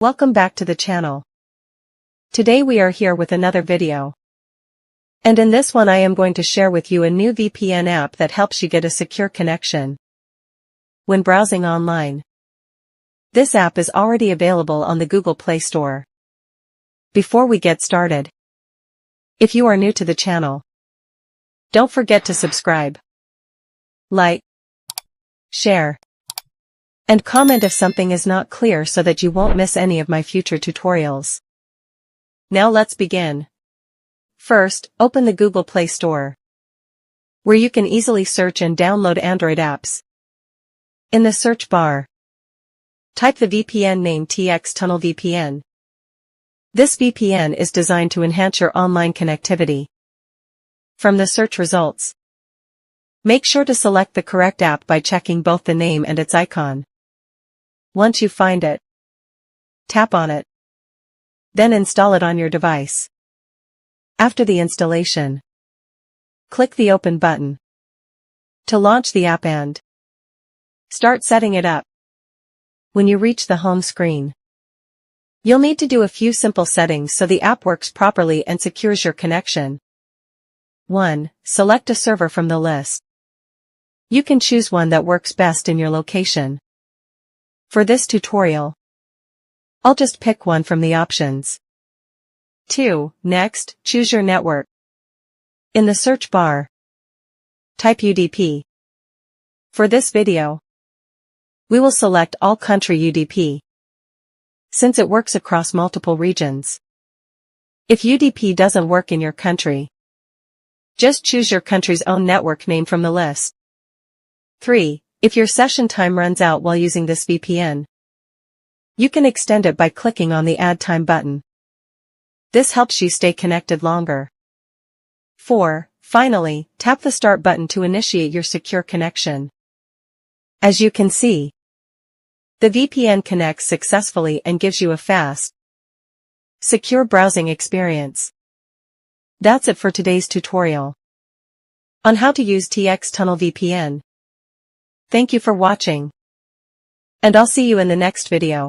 Welcome back to the channel. Today we are here with another video. And in this one I am going to share with you a new VPN app that helps you get a secure connection when browsing online. This app is already available on the Google Play Store. Before we get started, if you are new to the channel, don't forget to subscribe, like, share, and comment if something is not clear so that you won't miss any of my future tutorials. Now let's begin. First, open the Google Play Store, where you can easily search and download Android apps. In the search bar, type the VPN name txvpn. This VPN is designed to enhance your online connectivity. From the search results, make sure to select the correct app by checking both the name and its icon. Once you find it, tap on it. Then install it on your device. After the installation, click the Open button to launch the app and start setting it up. When you reach the home screen, you'll need to do a few simple settings so the app works properly and secures your connection. 1. Select a server from the list. You can choose one that works best in your location. For this tutorial, I'll just pick one from the options. 2. Next, choose your network. In the search bar, type UDP. For this video, we will select all country UDP, since it works across multiple regions. If UDP doesn't work in your country, just choose your country's own network name from the list. 3. If your session time runs out while using this VPN, you can extend it by clicking on the Add Time button. This helps you stay connected longer. 4. Finally, tap the Start button to initiate your secure connection. As you can see, the VPN connects successfully and gives you a fast, secure browsing experience. That's it for today's tutorial on how to use txvpn. Thank you for watching, and I'll see you in the next video.